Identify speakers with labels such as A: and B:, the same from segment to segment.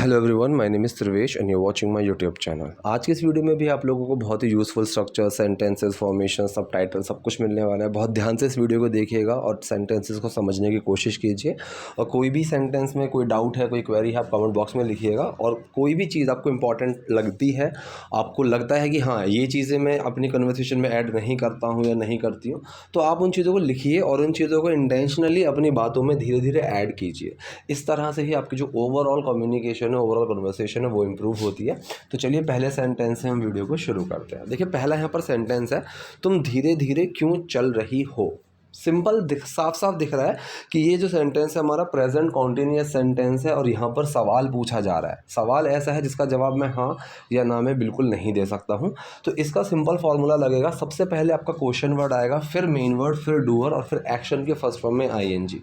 A: Hello everyone, my name is Trivesh and you are watching my YouTube channel. आज की इस video में भी आप लोगों को बहुत ही useful structure, sentences, formation, subtitle सब कुछ मिलने वाला है। बहुत ध्यान से इस वीडियो को देखिएगा और सेंटेंसेस को समझने की कोशिश कीजिए। और कोई भी सेंटेंस में कोई डाउट है, कोई क्वेरी है, आप कमेंट बॉक्स में लिखिएगा। और कोई भी चीज़ आपको इंपॉर्टेंट लगती है, आपको लगता है कि हाँ ये चीज़ें मैं अपनी कन्वर्सेशन में ऐड नहीं करता हूँ या नहीं करती हूँ, तो आप उन चीज़ों को लिखिए और उन चीज़ों को इंटेंशनली अपनी बातों में धीरे धीरे ऐड कीजिए। इस तरह से ही आपकी जो ओवरऑल कम्युनिकेशन है, ओवरऑल कन्वर्सेशन है, वो इम्प्रूव होती है। तो चलिए पहले सेंटेंस से हम वीडियो को शुरू करते हैं। देखिए पहला यहाँ पर सेंटेंस है, तुम धीरे धीरे क्यों चल रही हो। सिंपल साफ साफ दिख रहा है कि ये जो सेंटेंस है हमारा प्रेजेंट कॉन्टिन्यूअस सेंटेंस है और यहाँ पर सवाल पूछा जा रहा है। सवाल ऐसा है जिसका जवाब मैं हाँ या ना में बिल्कुल नहीं दे सकता हूँ। तो इसका सिंपल फॉर्मूला लगेगा, सबसे पहले आपका क्वेश्चन वर्ड आएगा, फिर मेन वर्ड, फिर डूअर और फिर एक्शन के फर्स्ट फॉर्म में आईएनजी।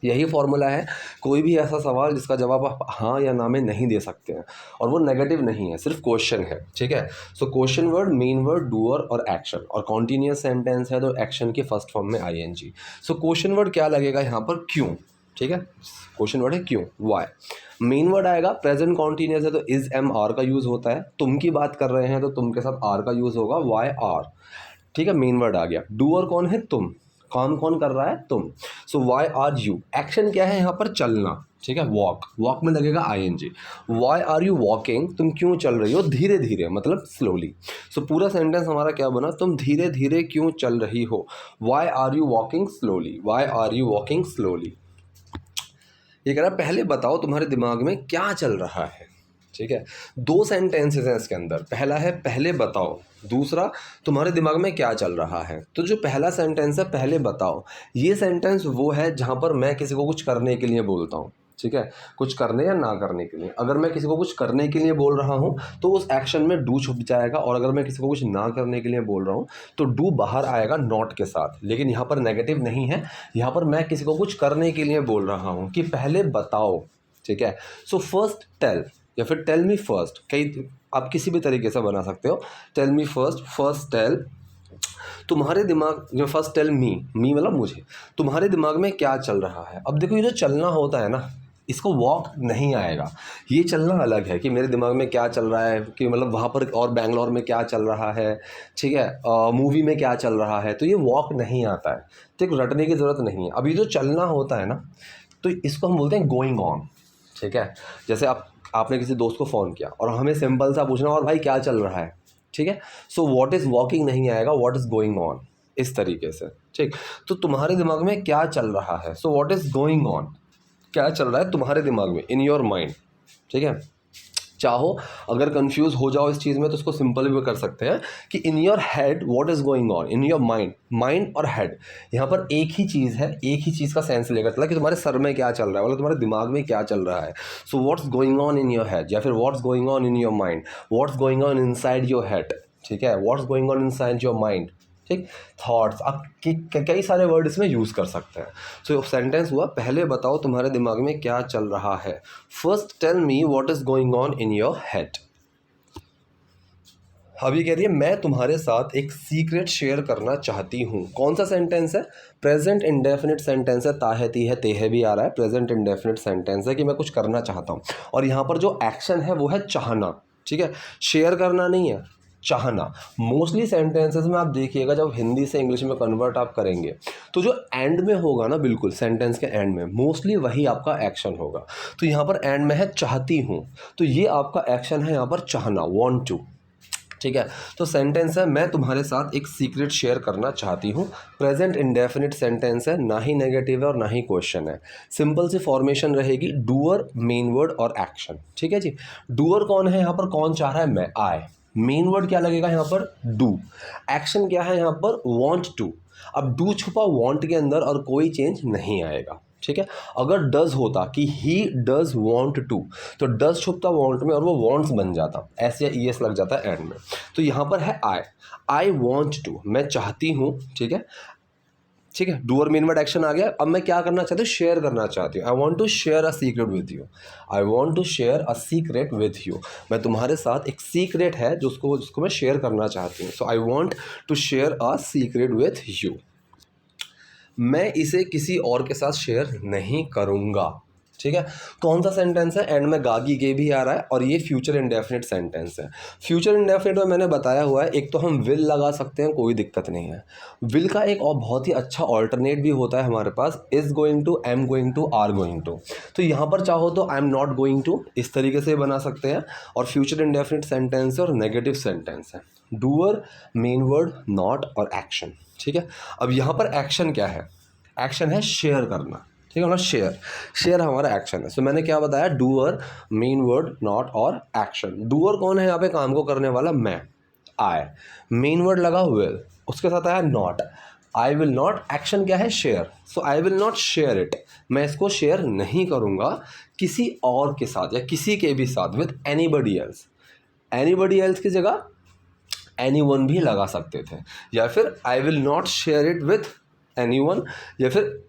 A: यही फॉर्मूला है। कोई भी ऐसा सवाल जिसका जवाब आप हाँ या ना में नहीं दे सकते हैं और वो नेगेटिव नहीं है, सिर्फ क्वेश्चन है। ठीक है, so question word, main word, doer और एक्शन। और कॉन्टिन्यूअस सेंटेंस है तो एक्शन के फर्स्ट फॉर्म में आईएनजी। सो क्वेश्चन वर्ड क्या लगेगा यहाँ पर, क्यों। ठीक है, क्वेश्चन वर्ड है क्यों, वाई। मेन वर्ड आएगा, प्रेजेंट कॉन्टिन्यूअस है तो इज एम आर का यूज़ होता है। तुम की बात कर रहे हैं तो तुम के साथ आर का यूज़ होगा, वाई आर। ठीक है, मेन वर्ड आ गया। डूअर कौन है, तुम। काम कौन कर रहा है, तुम। सो वाई आर यू। एक्शन क्या है यहाँ पर, चलना। ठीक है, वॉक, वॉक में लगेगा ING. Why are you walking, तुम क्यों चल रही हो धीरे धीरे, मतलब स्लोली। सो पूरा सेंटेंस हमारा क्या बना, तुम धीरे धीरे क्यों चल रही हो। Why are you walking slowly, why are you walking slowly. ये कह रहा है पहले बताओ तुम्हारे दिमाग में क्या चल रहा है। ठीक है, दो सेंटेंसेस हैं इसके अंदर। पहला है पहले बताओ, दूसरा तुम्हारे दिमाग में क्या चल रहा है। तो जो पहला सेंटेंस है पहले बताओ, ये सेंटेंस वो है जहाँ पर मैं किसी को कुछ करने के लिए बोलता हूँ। ठीक है, कुछ करने या ना करने के लिए। अगर मैं किसी को कुछ करने के लिए बोल रहा हूँ तो उस एक्शन में डू छुप जाएगा, और अगर मैं किसी को कुछ ना करने के लिए बोल रहा हूँ तो डू बाहर आएगा नॉट के साथ। लेकिन यहाँ पर नेगेटिव नहीं है, यहाँ पर मैं किसी को कुछ करने के लिए बोल रहा हूँ कि पहले बताओ। ठीक है, सो फर्स्ट टेल या फिर टेल मी फर्स्ट, कई आप किसी भी तरीके से बना सकते हो। Tell me first, first tell तुम्हारे दिमाग में, फर्स्ट टेल मी, मी मतलब मुझे, तुम्हारे दिमाग में क्या चल रहा है। अब देखो ये जो चलना होता है ना, इसको वॉक नहीं आएगा। ये चलना अलग है कि मेरे दिमाग में क्या चल रहा है, कि मतलब वहाँ पर और बैंगलोर में क्या चल रहा है। ठीक है, मूवी में क्या चल रहा है, तो ये वॉक नहीं आता है। ठीक, रटने की ज़रूरत नहीं है। अब ये जो चलना होता है ना, तो इसको हम बोलते हैं गोइंग ऑन। ठीक है, जैसे आपने किसी दोस्त को फ़ोन किया और हमें सिंपल सा पूछना, और भाई क्या चल रहा है। ठीक है, सो व्हाट इज़ वॉकिंग नहीं आएगा, व्हाट इज़ गोइंग ऑन, इस तरीके से। ठीक, तो तुम्हारे दिमाग में क्या चल रहा है, so what is going on, क्या चल रहा है तुम्हारे दिमाग में, इन योर माइंड। ठीक है, चाहो अगर कंफ्यूज हो जाओ इस चीज़ में तो उसको सिंपल भी कर सकते हैं कि इन your head what is going on, in your mind. Mind और हेड यहाँ पर एक ही चीज़ है, एक ही चीज़ का सेंस लेकर चला कि तुम्हारे सर में क्या चल रहा है, मतलब तुम्हारे दिमाग में क्या चल रहा है। So what's going on in your head, या फिर what's going on in your mind, what's going on inside your head. ठीक है, what's going on inside your mind. ठीक, थॉट्स, आप कई सारे वर्ड इसमें यूज़ कर सकते हैं। सो सेंटेंस हुआ, पहले बताओ तुम्हारे दिमाग में क्या चल रहा है। First tell me what is going on in your head. अभी कह रही है मैं तुम्हारे साथ एक सीक्रेट शेयर करना चाहती हूँ। कौन सा सेंटेंस है, प्रेजेंट इंडेफिनिट सेंटेंस है। ताहे तीहे तेहे भी आ रहा है, प्रेजेंट इंडेफिनिट सेंटेंस है कि मैं कुछ करना चाहता हूँ। और यहाँ पर जो एक्शन है वो है चाहना। ठीक है, शेयर करना नहीं है, चाहना। मोस्टली सेंटेंसेस में आप देखिएगा जब हिंदी से इंग्लिश में कन्वर्ट आप करेंगे तो जो एंड में होगा ना, बिल्कुल सेंटेंस के एंड में मोस्टली वही आपका एक्शन होगा। तो यहाँ पर एंड में है चाहती हूँ, तो ये आपका एक्शन है यहाँ पर चाहना, वॉन्ट टू। ठीक है, तो सेंटेंस है मैं तुम्हारे साथ एक सीक्रेट शेयर करना चाहती हूँ। प्रेजेंट इंडेफिनिट सेंटेंस है, ना ही नेगेटिव है और ना ही क्वेश्चन है। सिंपल सी फॉर्मेशन रहेगी, डूअर, मेन वर्ड और एक्शन। ठीक है जी, डूअर कौन है यहाँ पर, कौन चाह रहा है, मैं, आई। मेन वर्ड क्या लगेगा यहाँ पर, डू। एक्शन क्या है यहाँ पर, वॉन्ट टू। अब डू छुपा वॉन्ट के अंदर और कोई चेंज नहीं आएगा। ठीक है, अगर डज होता कि ही डज वॉन्ट टू, तो डज छुपता वॉन्ट में और वो वॉन्ट्स बन जाता, एस या ई एस लग जाता है एंड में। तो यहाँ पर है आई वॉन्ट टू, मैं चाहती हूँ। ठीक है, ठीक है, डू और मेन वर्ड एक्शन आ गया। अब मैं क्या करना चाहती हूँ, शेयर करना चाहती हूँ। I want to share a secret with you, I want to share a secret with you. मैं तुम्हारे साथ एक सीक्रेट है जिसको मैं शेयर करना चाहती हूँ। So I want to share a secret with you. मैं इसे किसी और के साथ शेयर नहीं करूँगा। ठीक है, कौन सा सेंटेंस है, एंड में गागी गे भी आ रहा है और ये फ्यूचर इंडेफिनिट सेंटेंस है। फ्यूचर इंडेफिनिट में मैंने बताया हुआ है, एक तो हम विल लगा सकते हैं, कोई दिक्कत नहीं है। विल का एक और बहुत ही अच्छा ऑल्टरनेट भी होता है हमारे पास, is going to, am going to, are going to. तो यहाँ पर चाहो तो I am not going to इस तरीके से बना सकते हैं, और फ्यूचर इंडेफिनिट सेंटेंस है और नेगेटिव सेंटेंस है, डूअर, मेन वर्ड, नॉट और एक्शन। ठीक है, अब यहाँ पर एक्शन क्या है, एक्शन है शेयर करना। ठीक है ना, शेयर, शेयर हमारा एक्शन है। सो मैंने क्या बताया, डूअर, मेन वर्ड, नॉट और एक्शन। डूअर कौन है यहाँ पे, काम को करने वाला मैं, आई, मेन वर्ड लगा विल, उसके साथ आया not, I will not, action क्या है, share. So I will not share it, मैं इसको शेयर नहीं करूँगा किसी और के साथ या किसी के भी साथ, with anybody else. Anybody else की जगह एनीवन भी लगा सकते थे, या फिर I will not share it with anyone, या फिर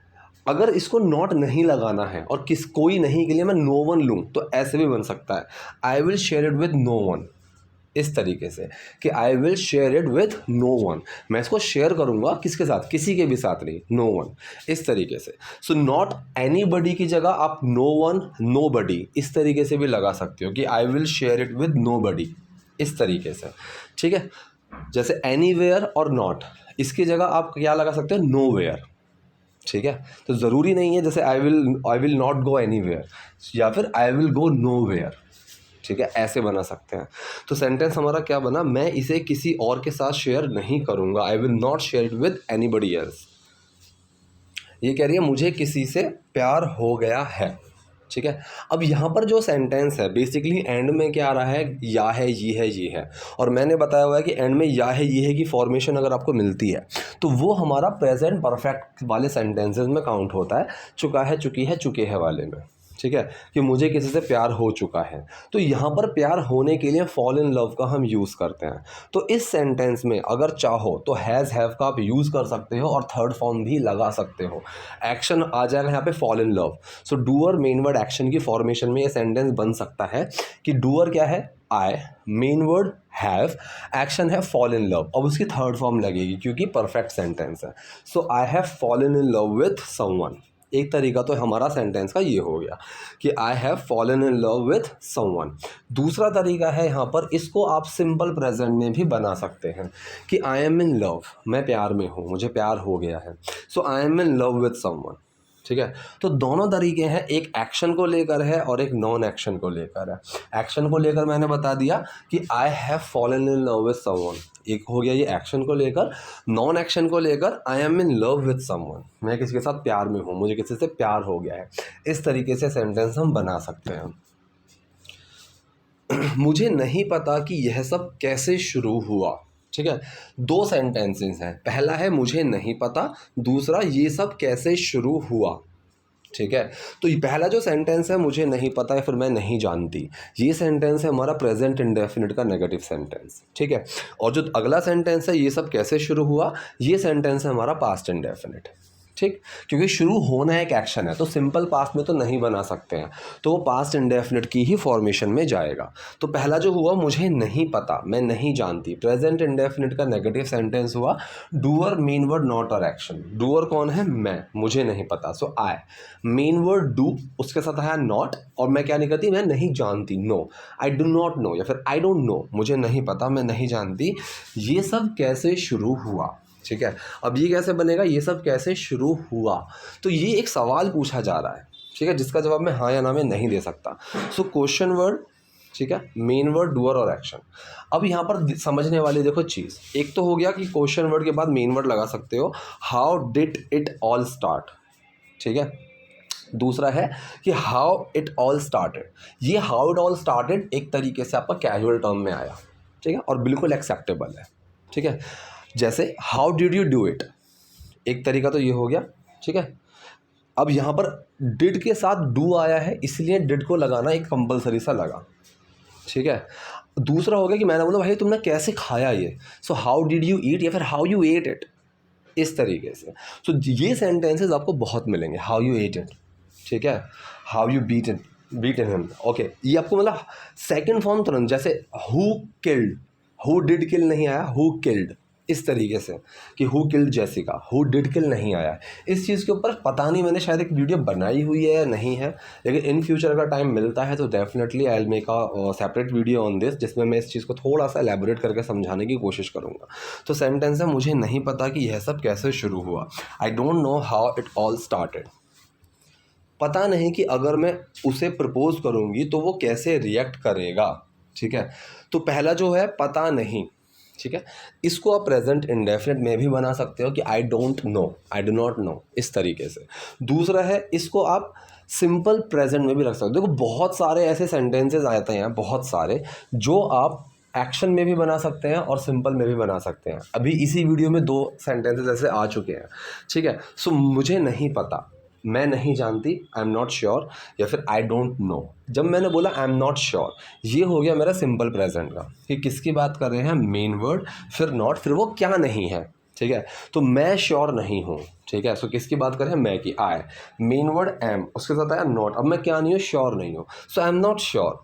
A: अगर इसको नॉट नहीं लगाना है और कोई नहीं के लिए मैं नो वन लूँ तो ऐसे भी बन सकता है, I will share it with no one, इस तरीके से कि I will share it with no one, मैं इसको शेयर करूँगा किसके साथ, किसी के भी साथ नहीं, नो वन, इस तरीके से। सो नॉट एनीबडी की जगह आप नो वन, नो बडी इस तरीके से भी लगा सकते हो कि I will share it with nobody, इस तरीके से। ठीक है, जैसे एनीवेयर और नॉट, इसकी जगह आप क्या लगा सकते हो, नो वेयर। ठीक है, तो ज़रूरी नहीं है जैसे I will not go anywhere या फिर I will go nowhere. ठीक है, ऐसे बना सकते हैं। तो सेंटेंस हमारा क्या बना, मैं इसे किसी और के साथ शेयर नहीं करूँगा, आई will not share it with anybody else. ये कह रही है मुझे किसी से प्यार हो गया है। ठीक है, अब यहाँ पर जो सेंटेंस है बेसिकली एंड में क्या आ रहा है, या है, ये है, और मैंने बताया हुआ है कि एंड में या है, ये है की फॉर्मेशन अगर आपको मिलती है तो वो हमारा प्रेजेंट परफेक्ट वाले सेंटेंसेस में काउंट होता है, चुका है, चुकी है, चुके हैं वाले में। ठीक है, कि मुझे किसी से प्यार हो चुका है, तो यहाँ पर प्यार होने के लिए फॉल इन लव का हम यूज़ करते हैं। तो इस सेंटेंस में अगर चाहो तो हैज़, हैव का आप यूज़ कर सकते हो और थर्ड फॉर्म भी लगा सकते हो। एक्शन आ जाएगा यहाँ पे fall in love. So doer, main word, action की फॉर्मेशन में ये सेंटेंस बन सकता है कि डूअर क्या है, I, main word have, action है फॉल इन लव। अब उसकी थर्ड फॉर्म लगेगी क्योंकि परफेक्ट सेंटेंस है। So I have fallen in love with someone. एक तरीका तो हमारा सेंटेंस का ये हो गया कि आई have fallen in love with someone. दूसरा तरीका है यहाँ पर, इसको आप सिंपल प्रेजेंट में भी बना सकते हैं कि आई एम इन लव, मैं प्यार में हूँ, मुझे प्यार हो गया है। So I am in love with someone. ठीक है, तो दोनों तरीके हैं, एक एक्शन को लेकर है और एक नॉन एक्शन को लेकर है। एक्शन को लेकर मैंने बता दिया कि आई have fallen in love with someone, एक हो गया ये एक्शन को लेकर। नॉन एक्शन को लेकर आई am in love with someone, मैं किसी के साथ प्यार में हूँ, मुझे किसी से प्यार हो गया है। इस तरीके से सेंटेंस हम बना सकते हैं। मुझे नहीं पता कि यह सब कैसे शुरू हुआ। ठीक है, दो सेंटेंसेस हैं, पहला है मुझे नहीं पता, दूसरा ये सब कैसे शुरू हुआ। ठीक है, तो ये पहला जो सेंटेंस है मुझे नहीं पता या फिर मैं नहीं जानती, ये सेंटेंस है हमारा प्रेजेंट इंडेफिनिट का नेगेटिव सेंटेंस। ठीक है, और जो अगला सेंटेंस है ये सब कैसे शुरू हुआ, ये सेंटेंस है हमारा पास्ट इंडेफिनिट। ठीक, क्योंकि शुरू होना एक एक्शन है तो सिंपल पास्ट में तो नहीं बना सकते हैं, तो वो पास्ट इंडेफिनिट की ही फॉर्मेशन में जाएगा। तो पहला जो हुआ मुझे नहीं पता, मैं नहीं जानती, प्रेजेंट इंडेफिनिट का नेगेटिव सेंटेंस हुआ डूअर, मेन वर्ड, नॉट और एक्शन। डूअर कौन है, मैं, मुझे नहीं पता, सो आई, मेन वर्ड डू, उसके साथ आया नॉट, और मैं क्या नहीं करती, मैं नहीं जानती, no, I do not know या फिर आई डोंट नो, मुझे नहीं पता, मैं नहीं जानती, ये सब कैसे शुरू हुआ। ठीक है, अब ये कैसे बनेगा, ये सब कैसे शुरू हुआ, तो ये एक सवाल पूछा जा रहा है। ठीक है, जिसका जवाब मैं हाँ या ना में नहीं दे सकता। सो क्वेश्चन वर्ड, ठीक है, मेन वर्ड, डूअर और एक्शन। अब यहाँ पर समझने वाली देखो चीज़, एक तो हो गया कि क्वेश्चन वर्ड के बाद मेन वर्ड लगा सकते हो, how did it all start. ठीक है, दूसरा है कि हाउ इट ऑल स्टार्टेड। ये हाउ इट ऑल स्टार्टेड एक तरीके से आपका कैजुअल टर्म में आया। ठीक है, और बिल्कुल एक्सेप्टेबल है। ठीक है, जैसे how did you do it, एक तरीका तो ये हो गया। ठीक है, अब यहाँ पर डिड के साथ डू आया है इसलिए डिड को लगाना एक कंपलसरी सा लगा। ठीक है, दूसरा हो गया कि मैंने बोला भाई तुमने कैसे खाया ये, so how did you eat या फिर हाउ यू एट इट, इस तरीके से। सो ये सेंटेंसेस आपको बहुत मिलेंगे, हाउ यू एट इट, ठीक है, how you beaten him, okay, ये आपको मतलब सेकंड फॉर्म तुरंत, जैसे who killed, who did kill नहीं आया, हु किल्ड, इस तरीके से कि who killed Jessica, who did kill नहीं आया। इस चीज़ के ऊपर पता नहीं मैंने शायद एक वीडियो बनाई हुई है या नहीं है, लेकिन इन फ्यूचर अगर टाइम मिलता है तो definitely I will make a separate video on this, जिसमें मैं इस चीज़ को थोड़ा सा एलैबोरेट करके समझाने की कोशिश करूँगा। तो सेंटेंस है, मुझे नहीं पता कि यह सब कैसे शुरू हुआ। I don't know how it all started. पता नहीं कि अगर मैं उसे प्रपोज करूँगी तो वो कैसे रिएक्ट करेगा। ठीक है, तो पहला जो है पता नहीं, ठीक है, इसको आप प्रेजेंट इंडेफिनिट में भी बना सकते हो कि I don't know, I do not no, इस तरीके से। दूसरा है, इसको आप सिंपल प्रेजेंट में भी रख सकते हो। देखो बहुत सारे ऐसे सेंटेंसेस आते हैं, बहुत सारे, जो आप एक्शन में भी बना सकते हैं और सिंपल में भी बना सकते हैं। अभी इसी वीडियो में 2 सेंटेंसेस ऐसे आ चुके हैं। ठीक है, सो मुझे नहीं पता, मैं नहीं जानती, आई एम नॉट श्योर, या फिर आई डोंट नो। जब मैंने बोला आई एम नॉट श्योर, ये हो गया मेरा सिंपल प्रेजेंट का, कि किसकी बात कर रहे हैं, मेन वर्ड, फिर नॉट, फिर वो क्या नहीं है। ठीक है, तो मैं श्योर नहीं हूँ। ठीक है, सो किसकी बात कर रहे हैं, मैं की, आई, मेन वर्ड एम, उसके साथ आया नॉट। अब मैं क्या नहीं हूँ, श्योर नहीं हूँ, so I am not sure.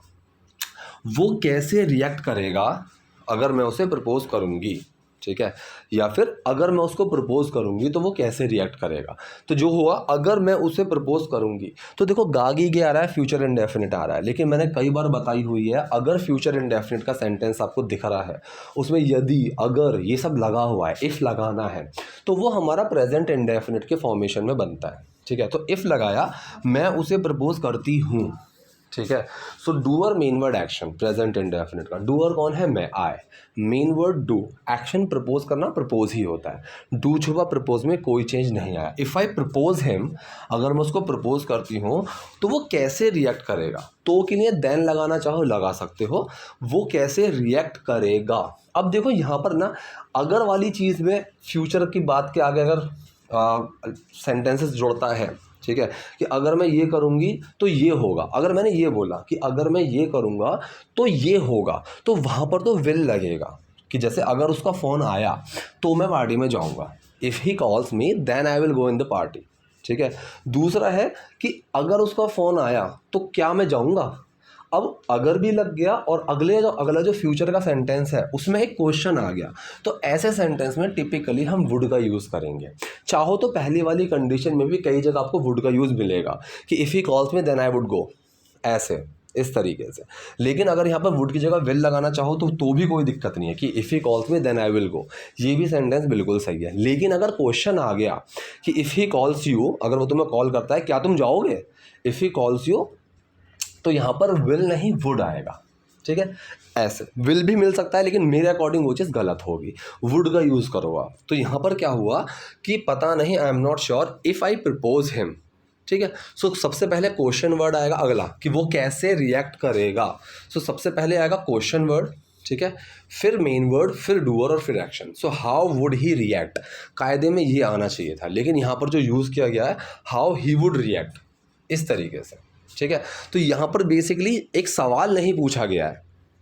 A: वो कैसे रिएक्ट करेगा अगर मैं उसे प्रपोज करूँगी। ठीक है, या फिर अगर मैं उसको प्रपोज करूँगी तो वो कैसे रिएक्ट करेगा। तो जो हुआ, अगर मैं उसे प्रपोज करूँगी, तो देखो गागी के आ रहा है, फ्यूचर इंडेफिनिट आ रहा है, लेकिन मैंने कई बार बताई हुई है, अगर फ्यूचर इंडेफिनिट का सेंटेंस आपको दिख रहा है, उसमें यदि, अगर, ये सब लगा हुआ है, इफ़ लगाना है, तो वो हमारा प्रेजेंट इंडेफिनिट के फॉर्मेशन में बनता है। ठीक है, तो इफ़ लगाया, मैं उसे प्रपोज करती हूँ। ठीक है, so doer main word action, present indefinite का। डूअर कौन है, मैं, I, main word do, action propose करना, प्रपोज ही होता है। डू छुपा, प्रपोज में कोई चेंज नहीं आया। इफ़ आई प्रपोज हिम, अगर मैं उसको प्रपोज करती हूँ तो वो कैसे रिएक्ट करेगा। तो के लिए देन लगाना चाहो लगा सकते हो, वो कैसे रिएक्ट करेगा। अब देखो यहाँ पर ना, अगर वाली चीज़ में फ्यूचर की बात के आगे अगर सेंटेंसेस जोड़ता है, ठीक है, कि अगर मैं ये करूँगी तो ये होगा, अगर मैंने ये बोला कि अगर मैं ये करूँगा तो ये होगा, तो वहाँ पर तो विल लगेगा, कि जैसे अगर उसका फ़ोन आया तो मैं पार्टी में जाऊँगा। If he calls me then I will go in the party. ठीक है, दूसरा है कि अगर उसका फ़ोन आया तो क्या मैं जाऊँगा। अब अगर भी लग गया और अगला जो फ्यूचर का सेंटेंस है उसमें एक क्वेश्चन आ गया, तो ऐसे सेंटेंस में टिपिकली हम वुड का यूज़ करेंगे। चाहो तो पहली वाली कंडीशन में भी कई जगह आपको वुड का यूज़ मिलेगा, कि if he calls me then I would go, ऐसे, इस तरीके से। लेकिन अगर यहाँ पर वुड की जगह विल लगाना चाहो तो भी कोई दिक्कत नहीं है, कि if he calls me then I will go, ये भी सेंटेंस बिल्कुल सही है। लेकिन अगर क्वेश्चन आ गया कि इफ़ ही कॉल्स यू, अगर वो तुम्हें कॉल करता है, क्या तुम जाओगे, इफ़ ही कॉल्स यू, तो यहाँ पर विल नहीं वुड आएगा। ठीक है, ऐसे विल भी मिल सकता है, लेकिन मेरे अकॉर्डिंग वो चीज़ गलत होगी, वुड का यूज़ करो आप। तो यहाँ पर क्या हुआ कि पता नहीं, आई am not sure, if I propose him. ठीक है, सो सबसे पहले क्वेश्चन वर्ड आएगा अगला, कि वो कैसे रिएक्ट करेगा। सो सबसे पहले आएगा क्वेश्चन वर्ड, ठीक है, फिर मेन वर्ड, फिर डूअर और फिर action. So how would he react, कायदे में ये आना चाहिए था, लेकिन यहाँ पर जो यूज़ किया गया है हाउ ही वुड रिएक्ट, इस तरीके से। ठीक है, तो यहाँ पर बेसिकली एक सवाल नहीं पूछा गया है।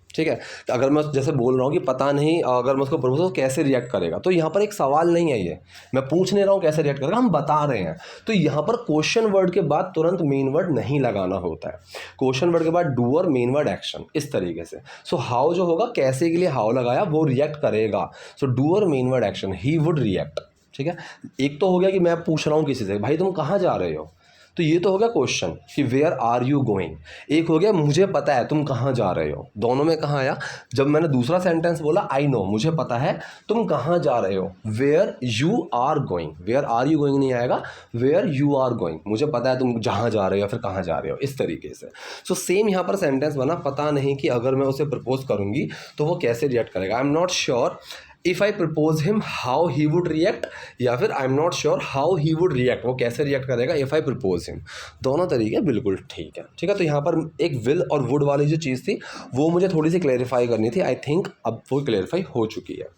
A: ठीक है, अगर मैं जैसे बोल रहा हूँ कि पता नहीं अगर मैं उसको प्रपोज कैसे रिएक्ट करेगा, तो यहाँ पर एक सवाल नहीं है, ये मैं पूछ नहीं रहा हूँ कैसे रिएक्ट करेगा, हम बता रहे हैं। तो यहाँ पर क्वेश्चन वर्ड के बाद तुरंत मेन वर्ड नहीं लगाना होता है, क्वेश्चन वर्ड के बाद डूअर, मेन वर्ड, एक्शन, इस तरीके से। सो हाउ जो होगा, कैसे के लिए हाउ लगाया, वो रिएक्ट करेगा। So doer, main word, action, he would react. ठीक है, एक तो हो गया कि मैं पूछ रहा हूँ किसी से, भाई तुम कहाँ जा रहे हो, तो ये तो हो गया क्वेश्चन कि वेयर आर यू गोइंग। एक हो गया मुझे पता है तुम कहाँ जा रहे हो, दोनों में कहाँ आया, जब मैंने दूसरा सेंटेंस बोला आई नो, मुझे पता है तुम कहाँ जा रहे हो, where you are going, where are you going नहीं आएगा, वेयर यू आर गोइंग, मुझे पता है तुम जहाँ जा रहे हो या फिर कहाँ जा रहे हो, इस तरीके से। सो सेम यहाँ पर सेंटेंस बना, पता नहीं कि अगर मैं उसे प्रपोज करूँगी तो वो कैसे रिएक्ट करेगा। आई am not sure if I propose him how he would react, या फिर आई am not sure how he would react, वो कैसे रिएक्ट करेगा इफ़ आई प्रपोज हिम। दोनों तरीके बिल्कुल ठीक है। ठीक है, तो यहाँ पर एक विल और वुड वाली जो चीज़ थी वो मुझे थोड़ी सी क्लेरिफाई करनी थी, आई थिंक अब वो क्लेरिफाई हो चुकी है।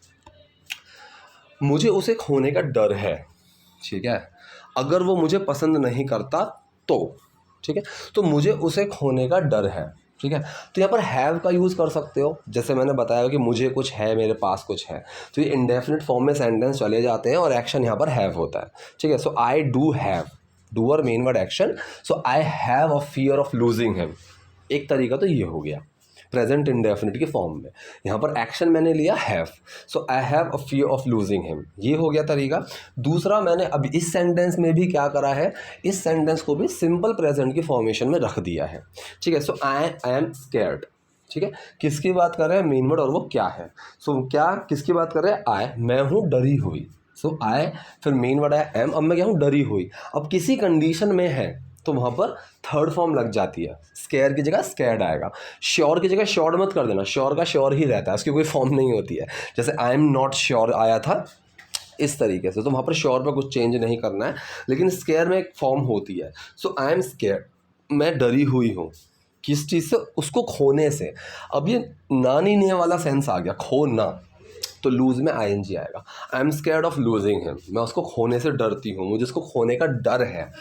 A: मुझे उसे खोने का डर है। ठीक है, अगर वो मुझे पसंद नहीं करता तो, ठीक है, तो मुझे उसे खोने का डर है। ठीक है, तो यहाँ पर हैव का यूज़ कर सकते हो, जैसे मैंने बताया कि मुझे कुछ है, मेरे पास कुछ है, तो ये इंडेफिनिट फॉर्म में सेंटेंस चले जाते हैं और एक्शन यहाँ पर हैव होता है। ठीक है, so I do have, doer, main word, action, so I have a fear of losing him, एक तरीका तो ये हो गया। प्रेजेंट इंडेफिनिट की फॉर्म में। यहाँ पर एक्शन मैंने लिया have, so I have a fear of losing him, ये हो गया तरीका। दूसरा मैंने अब इस सेंटेंस में भी क्या करा है, इस सेंटेंस को भी सिंपल प्रेजेंट की फॉर्मेशन में रख दिया है, ठीक है। सो आई एम स्कैर्ड, ठीक है, किसकी बात कर रहे हैं, मेन वर्ड, और वो क्या है। सो क्या किसकी बात कर रहे हैं, आई, मैं हूँ डरी हुई। सो आई, फिर मेन वर्ड है एम, अब मैं क्या हूँ, डरी हुई। अब किसी कंडीशन में है तो वहाँ पर थर्ड फॉर्म लग जाती है, स्केयर की जगह स्कैर्ड आएगा। श्योर की जगह श्योर मत कर देना, श्योर का श्योर ही रहता है, उसकी कोई फॉर्म नहीं होती है। जैसे आई एम नॉट श्योर आया था इस तरीके से, तो वहाँ पर श्योर पर कुछ चेंज नहीं करना है, लेकिन स्केयर में एक फॉर्म होती है। सो आई एम स्केयर, मैं डरी हुई हूँ, किस चीज़ से, उसको खोने से। अब ये ना नहीं ने वाला सेंस आ गया, खोना, तो लूज में आईएनजी आएगा। I am scared of losing him, मैं उसको खोने से डरती हूँ, मुझे उसको खोने का डर है।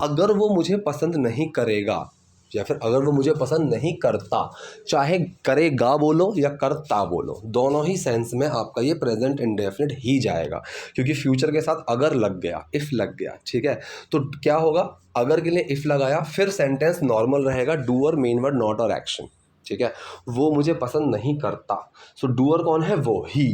A: अगर वो मुझे पसंद नहीं करेगा या फिर अगर वो मुझे पसंद नहीं करता, चाहे करेगा बोलो या करता बोलो, दोनों ही सेंस में आपका ये प्रेजेंट इंडेफिनिट ही जाएगा, क्योंकि फ्यूचर के साथ अगर लग गया, इफ़ लग गया, ठीक है, तो क्या होगा, अगर के लिए इफ़ लगाया, फिर सेंटेंस नॉर्मल रहेगा, डूअर, मेन वर्ड, नॉट और एक्शन, ठीक है। वो मुझे पसंद नहीं करता, सो डूअर कौन है, वो, ही,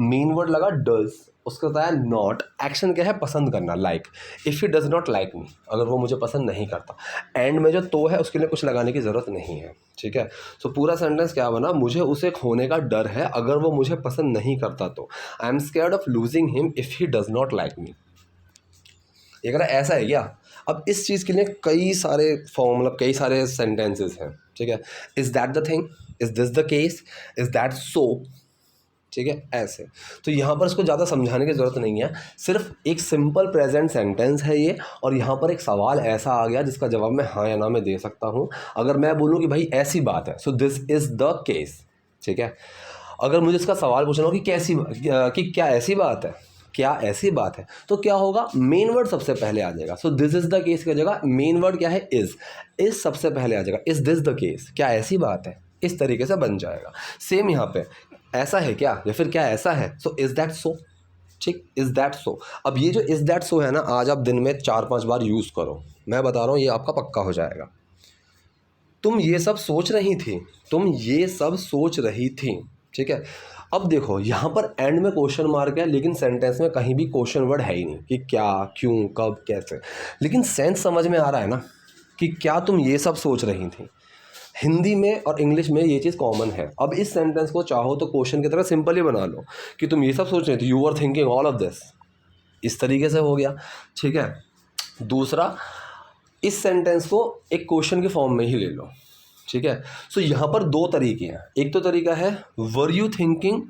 A: मेन वर्ड लगा डज, उसका बताया नॉट, एक्शन क्या है, पसंद करना, like, if he does not like me, अगर वो मुझे पसंद नहीं करता। एंड में जो तो है उसके लिए कुछ लगाने की ज़रूरत नहीं है, ठीक है। सो पूरा सेंटेंस क्या बना, मुझे उसे खोने का डर है अगर वो मुझे पसंद नहीं करता तो। I am scared of losing him if he does not like me. ये कह रहा ऐसा है क्या। अब इस चीज़ के लिए कई सारे फॉर्म, मतलब कई सारे सेंटेंसेस हैं, ठीक है। Is that the thing, is this the case, is that so, ठीक है, ऐसे। तो यहाँ पर इसको ज़्यादा समझाने की ज़रूरत नहीं है, सिर्फ एक सिंपल प्रेजेंट सेंटेंस है ये, और यहाँ पर एक सवाल ऐसा आ गया जिसका जवाब मैं हाँ या ना में दे सकता हूँ। अगर मैं बोलूँ कि भाई ऐसी बात है, so this is the case, ठीक है। अगर मुझे इसका सवाल पूछना हो कि कैसी, कि क्या ऐसी बात है, क्या ऐसी बात है, तो क्या होगा, मेन वर्ड सबसे पहले आ जाएगा। So this is the case की जगह मेन वर्ड क्या है, इज़ सबसे पहले आ जाएगा, इज़ दिस द केस, क्या ऐसी बात है, इस तरीके से बन जाएगा। सेम यहाँ पे, ऐसा है क्या, या फिर क्या ऐसा है, सो इज़ दैट सो, ठीक, इज़ दैट सो। अब ये जो इज़ दैट सो है ना, आज आप दिन में 4-5 बार यूज़ करो, मैं बता रहा हूँ ये आपका पक्का हो जाएगा। तुम ये सब सोच रही थी, तुम ये सब सोच रही थी, ठीक है। अब देखो यहाँ पर एंड में क्वेश्चन मार्क है, लेकिन सेंटेंस में कहीं भी क्वेश्चन वर्ड है ही नहीं कि क्या, क्यों, कब, कैसे, लेकिन सेंस समझ में आ रहा है ना कि क्या तुम ये सब सोच रही थी। हिंदी में और इंग्लिश में ये चीज़ कॉमन है। अब इस सेंटेंस को चाहो तो क्वेश्चन की तरह सिंपल ही बना लो कि तुम ये सब सोच रहे थे, you are thinking all of this, इस तरीके से हो गया, ठीक है। दूसरा, इस सेंटेंस को एक क्वेश्चन के फॉर्म में ही ले लो, ठीक है। सो यहाँ पर दो तरीके हैं, एक तो तरीका है were you thinking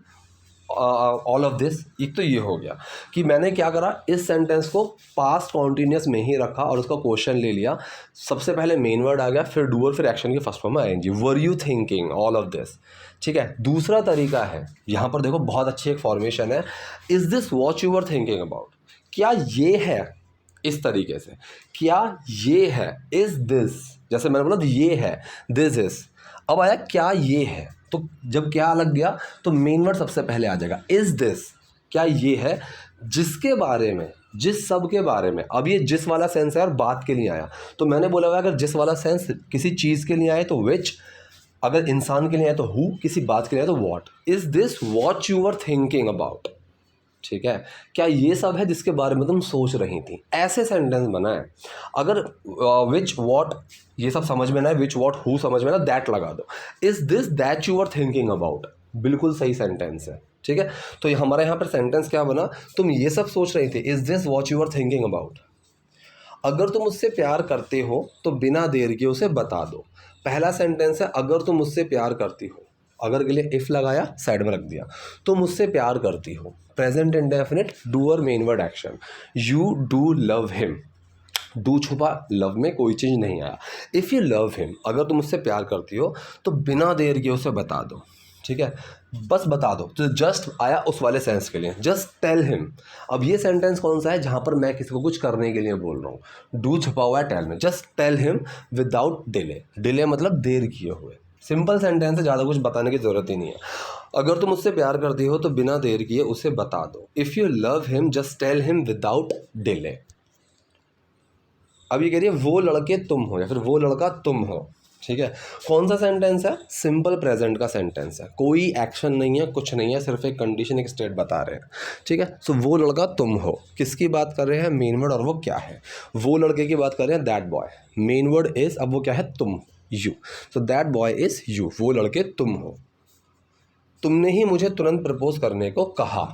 A: all of this, एक तो ये हो गया कि मैंने क्या करा, इस सेंटेंस को पास्ट कॉन्टीन्यूस में ही रखा और उसका क्वेश्चन ले लिया। सबसे पहले मेन वर्ड आ गया, फिर डूअर, फिर एक्शन की फर्स्ट फॉर्म में आएंगी, were you thinking all of this, ठीक है। दूसरा तरीका है, यहाँ पर देखो बहुत अच्छी एक फॉर्मेशन है, is this what you are thinking about, क्या ये है, इस तरीके से, क्या ये है, इज़ दिस, जैसे मैंने बोला ये है, दिस इज़, अब आया क्या ये है, तो जब क्या लग गया तो मेन वर्ड सबसे पहले आ जाएगा, इज़ दिस, क्या ये है, जिसके बारे में, जिस सब के बारे में। अब ये जिस वाला सेंस है और बात के लिए आया, तो मैंने बोला हुआ अगर जिस वाला सेंस किसी चीज़ के लिए आए तो विच, अगर इंसान के लिए आए तो हु, किसी बात के लिए आए तो what. Is this what you are thinking about, ठीक है, क्या ये सब है जिसके बारे में तुम सोच रही थी, ऐसे सेंटेंस बनाए। अगर विच, व्हाट ये सब समझ में ना है, विच, व्हाट, हु समझ में ना, दैट लगा दो, is this that you are thinking about, बिल्कुल सही सेंटेंस है, ठीक है। तो ये हमारे यहाँ पर सेंटेंस क्या बना, तुम ये सब सोच रही थी, is this what you are thinking about. अगर तुम मुझसे प्यार करते हो तो बिना देर के उसे बता दो। पहला सेंटेंस है अगर तुम मुझसे प्यार करती हो, अगर के लिए इफ़ लगाया, साइड में रख दिया, तो मुझसे प्यार करती हो, present indefinite, doer, main word, action, you do love him, do छुपा, लव में कोई चीज़ नहीं आया। इफ़ यू लव हिम, अगर तुम उससे प्यार करती हो तो बिना देर के उसे बता दो, ठीक है, बस बता दो। तो जस्ट आया उस वाले सेंस के लिए, जस्ट टेल हिम। अब ये सेंटेंस कौन सा है जहाँ पर मैं किसी को कुछ करने के लिए बोल रहा हूँ, डू छुपा हुआ है, टेल में, just tell him without delay, delay मतलब देर किए हुए। सिंपल सेंटेंस है, ज़्यादा कुछ बताने की ज़रूरत ही नहीं है। अगर तुम उससे प्यार करती हो तो बिना देर किए उसे बता दो। If you love him just tell him without delay. अब ये कह रही है वो लड़के तुम हो या फिर वो लड़का तुम हो, ठीक है। कौन सा सेंटेंस है? सिंपल प्रेजेंट का सेंटेंस है, कोई एक्शन नहीं है, कुछ नहीं है, सिर्फ एक कंडीशन, एक स्टेट बता रहे हैं। ठीक है। सो वो लड़का तुम हो, किसकी बात कर रहे हैं? मेन वर्ड, और वो क्या है? वो लड़के की बात कर रहे हैं, that boy. Main word is, अब वो क्या है? तुम, you. So that boy is you, वो लड़के तुम हो। तुमने ही मुझे तुरंत प्रपोज करने को कहा।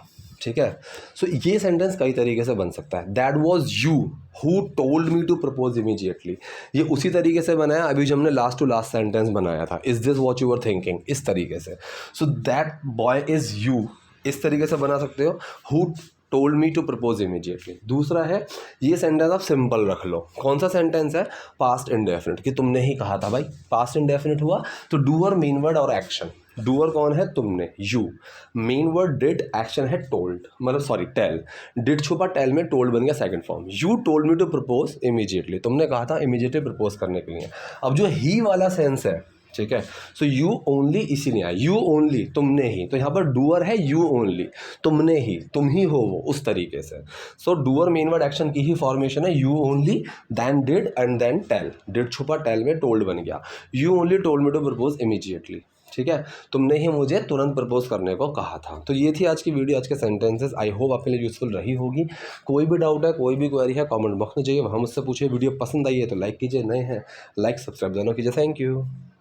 A: ठीक है। सो ये सेंटेंस कई तरीके से बन सकता है। That was you who told me to propose immediately, ये उसी तरीके से बनाया अभी जो हमने लास्ट टू लास्ट सेंटेंस बनाया था, is this what you are thinking, इस तरीके से। So that boy is you, इस तरीके से बना सकते हो, who told me to propose immediately. दूसरा है, ये सेंटेंस आप सिंपल रख लो। कौन सा सेंटेंस है? पास्ट इंडेफिनिट, कि तुमने ही कहा था भाई। पास्ट इंडेफिनिट हुआ तो डूअर, मेन वर्ड और एक्शन। डूअर कौन है? तुमने, you. Main word did, action है टोल्ड, मतलब सॉरी टेल। डिड छुपा, टेल में टोल्ड बन गया second form. You told me to propose immediately, तुमने कहा था इमीजिएटली प्रपोज करने के लिए। अब जो ही वाला सेंस है, ठीक है, सो यू ओनली, इसी नहीं आया, यू ओनली, तुमने ही, तो यहाँ पर डूअर है यू ओनली, तुमने ही, तुम ही हो वो, उस तरीके से। So doer main word action की ही फॉर्मेशन है, you only, then did and then tell. Did छुपा, टेल में टोल्ड बन गया। You only told me to propose immediately. ठीक है, तुमने ही मुझे तुरंत प्रपोज करने को कहा था। तो ये थी आज की वीडियो, आज के सेंटेंसेस। आई होप आपके लिए यूजफुल रही होगी। कोई भी डाउट है, कोई भी क्वेरी है, कमेंट बॉक्स में चाहिए, वहाँ मुझसे पूछिए। वीडियो पसंद आई है तो लाइक कीजिए, नए हैं लाइक सब्सक्राइब दोनों कीजिए। Thank you.